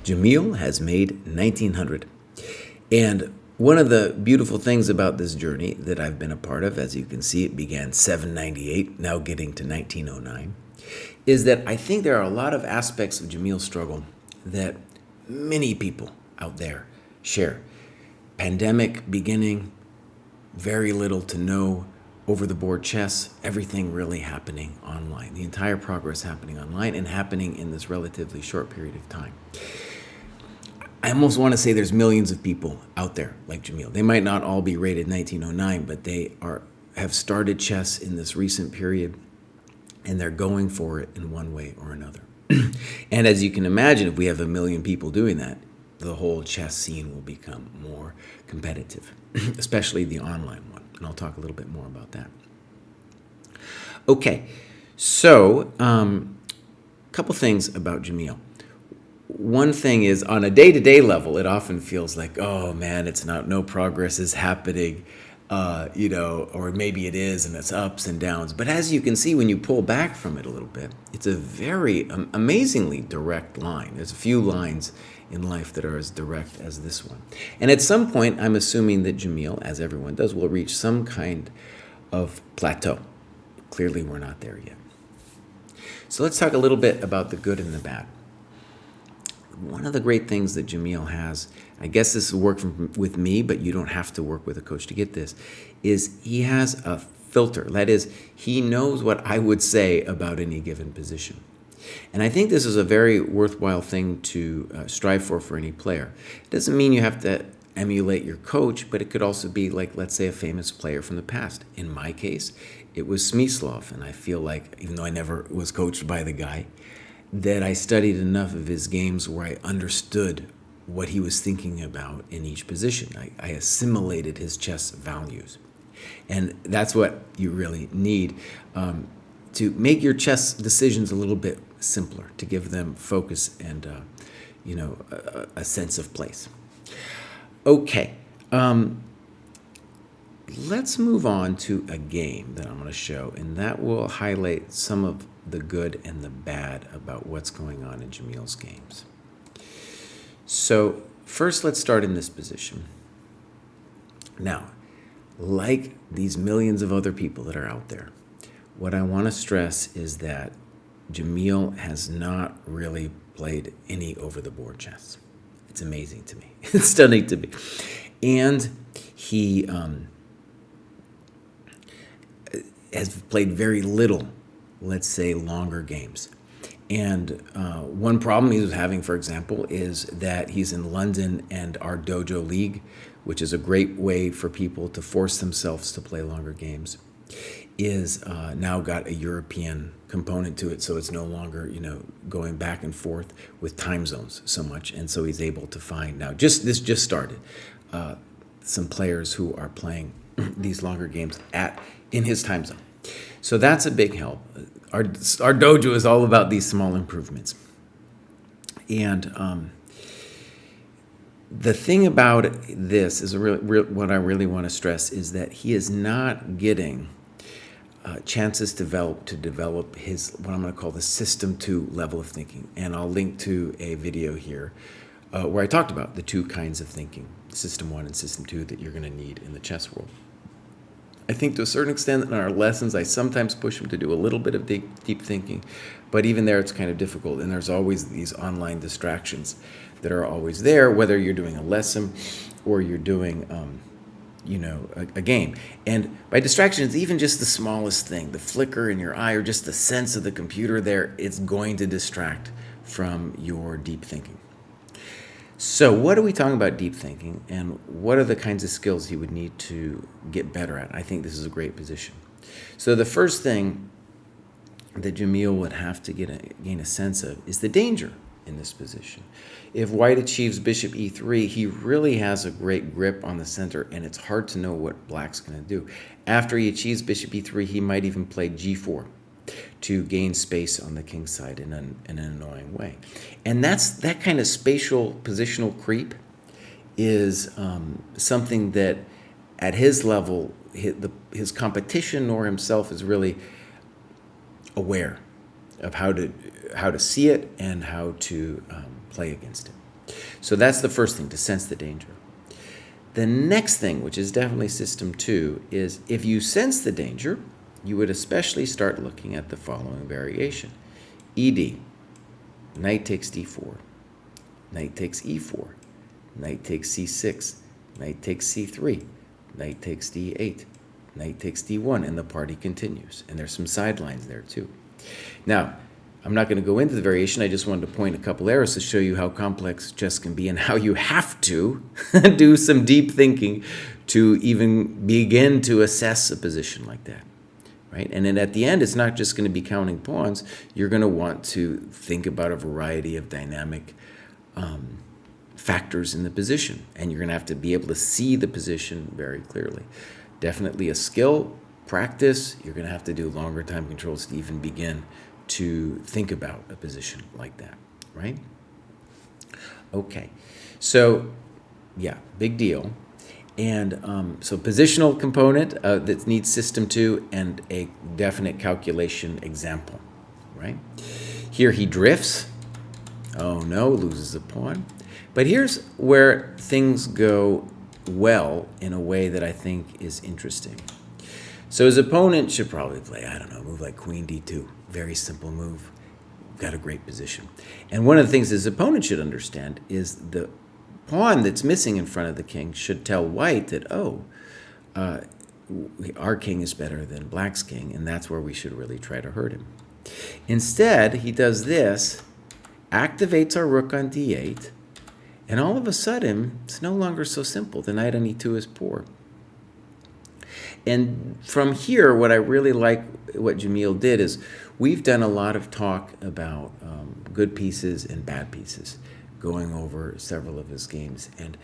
Jameel has made 1900. And one of the beautiful things about this journey that I've been a part of, as you can see, it began 798, now getting to 1909, is that I think there are a lot of aspects of Jameel's struggle that many people out there share. Pandemic beginning, very little to no over-the-board chess, everything really happening online. The entire progress happening online and happening in this relatively short period of time. I almost want to say there's millions of people out there like Jameel. They might not all be rated 1909, but they have started chess in this recent period, and they're going for it in one way or another. And as you can imagine, if we have 1 million people doing that, the whole chess scene will become more competitive, especially the online one. And I'll talk a little bit more about that. Okay, so a couple things about Jameel. One thing is, on a day-to-day level, it often feels like, oh man, no progress is happening, or maybe it is, and it's ups and downs. But as you can see, when you pull back from it a little bit, it's a very amazingly direct line. There's a few lines in life that are as direct as this one. And at some point, I'm assuming that Jameel, as everyone does, will reach some kind of plateau. Clearly, we're not there yet. So let's talk a little bit about the good and the bad. One of the great things that Jameel has, I guess this will work with me, but you don't have to work with a coach to get this, is he has a filter. That is, he knows what I would say about any given position. And I think this is a very worthwhile thing to strive for any player. It doesn't mean you have to emulate your coach, but it could also be like, let's say, a famous player from the past. In my case, it was Smyslov, and I feel like, even though I never was coached by the guy, that I studied enough of his games where I understood what he was thinking about in each position. I assimilated his chess values. And that's what you really need to make your chess decisions a little bit simpler, to give them focus and a sense of place. Okay, let's move on to a game that I'm going to show, and that will highlight some of the good and the bad about what's going on in Jameel's games. So first, let's start in this position. Now, like these millions of other people that are out there, what I want to stress is that Jameel has not really played any over-the-board chess. It's amazing to me. It's stunning to me. And he has played very little, let's say, longer games. And one problem he was having, for example, is that he's in London and our dojo league, which is a great way for people to force themselves to play longer games, is now got a European component to it, so it's no longer, going back and forth with time zones so much. And so he's able to find now, this just started, some players who are playing these longer games in his time zone. So that's a big help. Our dojo is all about these small improvements. And the thing about this is what I really want to stress is that he is not getting chances to develop his, what I'm going to call the System 2 level of thinking. And I'll link to a video here where I talked about the two kinds of thinking, System 1 and System 2, that you're going to need in the chess world. I think to a certain extent in our lessons, I sometimes push them to do a little bit of deep thinking, but even there it's kind of difficult, and there's always these online distractions that are always there, whether you're doing a lesson or you're doing a game. And by distraction, it's even just the smallest thing, the flicker in your eye or just the sense of the computer there, it's going to distract from your deep thinking. So what are we talking about deep thinking, and what are the kinds of skills he would need to get better at? I think this is a great position. So the first thing that Jameel would have to gain a sense of is the danger in this position. If white achieves bishop e3, he really has a great grip on the center, and it's hard to know what black's going to do. After he achieves bishop e3, he might even play g4 to gain space on the king side in an annoying way. And that kind of spatial positional creep is something that at his level, his competition or himself is really aware of how to see it and how to play against it. So that's the first thing, to sense the danger. The next thing, which is definitely system 2, is if you sense the danger, you would especially start looking at the following variation. ED, knight takes d4, knight takes e4, knight takes c6, knight takes c3, knight takes d8, knight takes d1, and the party continues. And there's some sidelines there too. Now, I'm not going to go into the variation. I just wanted to point a couple errors to show you how complex chess can be and how you have to do some deep thinking to even begin to assess a position like that, right? And then at the end, it's not just going to be counting pawns. You're going to want to think about a variety of dynamic factors in the position, and you're going to have to be able to see the position very clearly. Definitely a skill, practice. You're going to have to do longer time controls to even begin to think about a position like that, right? Okay, so yeah, big deal. And so positional component that needs system 2 and a definite calculation example, right? Here he drifts. Oh no, loses a pawn. But here's where things go well in a way that I think is interesting. So his opponent should probably play, I don't know, move like queen d2. Very simple move. Got a great position. And one of the things his opponent should understand is the pawn that's missing in front of the king should tell white that, our king is better than black's king, and that's where we should really try to hurt him. Instead, he does this, activates our rook on d8, and all of a sudden, it's no longer so simple. The knight on e2 is poor. And from here, what I really like what Jameel did is we've done a lot of talk about good pieces and bad pieces, going over several of his games. And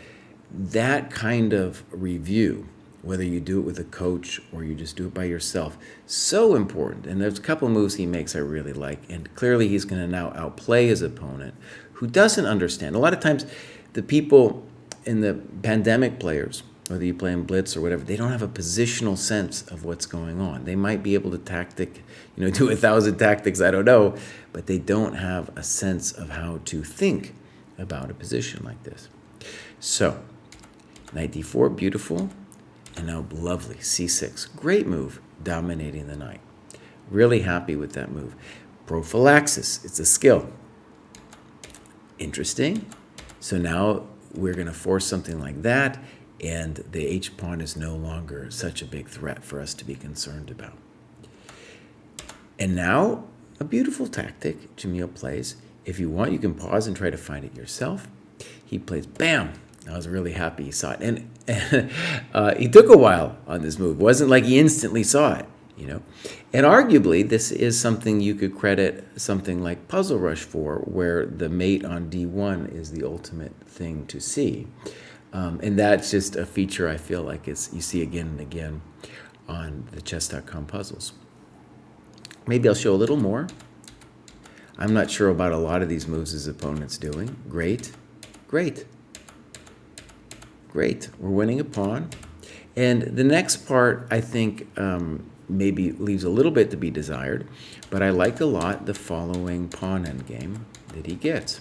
that kind of review, whether you do it with a coach or you just do it by yourself, so important. And there's a couple moves he makes I really like. And clearly he's going to now outplay his opponent who doesn't understand. A lot of times the people in the pandemic players, whether you play in blitz or whatever, they don't have a positional sense of what's going on. They might be able to do 1,000 tactics, I don't know, but they don't have a sense of how to think about a position like this. So, knight d4, beautiful, and now lovely, c6. Great move, dominating the knight. Really happy with that move. Prophylaxis, it's a skill. Interesting. So now we're going to force something like that, and the h-pawn is no longer such a big threat for us to be concerned about. And now, a beautiful tactic Jameel plays. If you want, you can pause and try to find it yourself. He plays, bam! I was really happy he saw it. And he took a while on this move. It wasn't like he instantly saw it, And arguably, this is something you could credit something like Puzzle Rush for, where the mate on d1 is the ultimate thing to see. And that's just a feature I feel like you see again and again on the chess.com puzzles. Maybe I'll show a little more. I'm not sure about a lot of these moves his opponent's doing. Great. Great. Great. We're winning a pawn. And the next part, I think, maybe leaves a little bit to be desired, but I like a lot the following pawn endgame that he gets,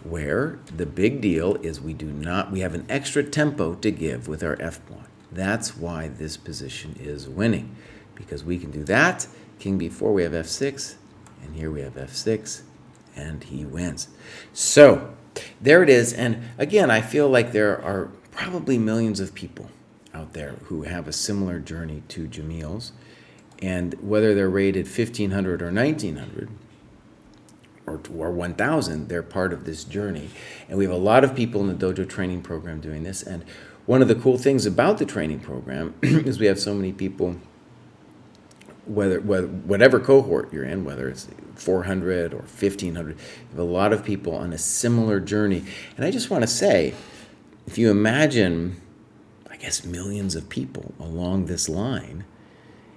where the big deal is we have an extra tempo to give with our f-pawn. That's why this position is winning, because we can do that. King b4, we have f6, and here we have f6, and he wins. So there it is. And again, I feel like there are probably millions of people out there who have a similar journey to Jameel's, and whether they're rated 1,500 or 1,900 or 1,000, they're part of this journey. And we have a lot of people in the dojo training program doing this. And one of the cool things about the training program is we have so many people, whatever cohort you're in, whether it's 400 or 1,500, you have a lot of people on a similar journey. And I just want to say, if you imagine, I guess, millions of people along this line,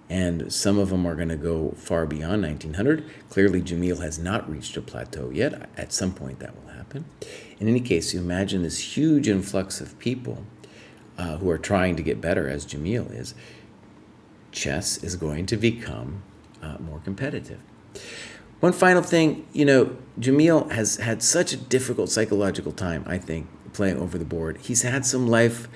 and some of them are going to go far beyond 1,900. Clearly, Jameel has not reached a plateau yet. At some point, that will happen. In any case, you imagine this huge influx of people who are trying to get better, as Jameel is. Chess is going to become more competitive. One final thing, Jameel has had such a difficult psychological time, I think, playing over the board. He's had some life,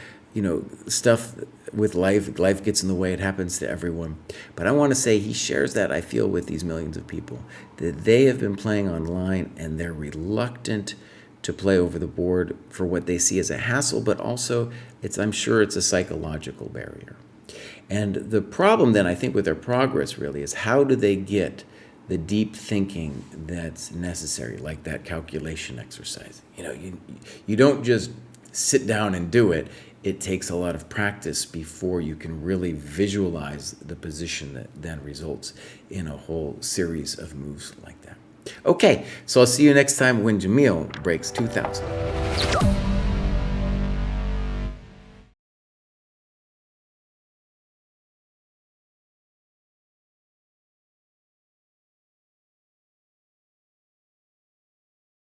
stuff with life. Life gets in the way. It happens to everyone. But I want to say he shares that, I feel, with these millions of people, that they have been playing online and they're reluctant to play over the board for what they see as a hassle, but also I'm sure it's a psychological barrier. And the problem then, I think, with their progress really is how do they get the deep thinking that's necessary, like that calculation exercise. You don't just sit down and do it. It takes a lot of practice before you can really visualize the position that then results in a whole series of moves like that. Okay, so I'll see you next time when Jameel breaks 2,000.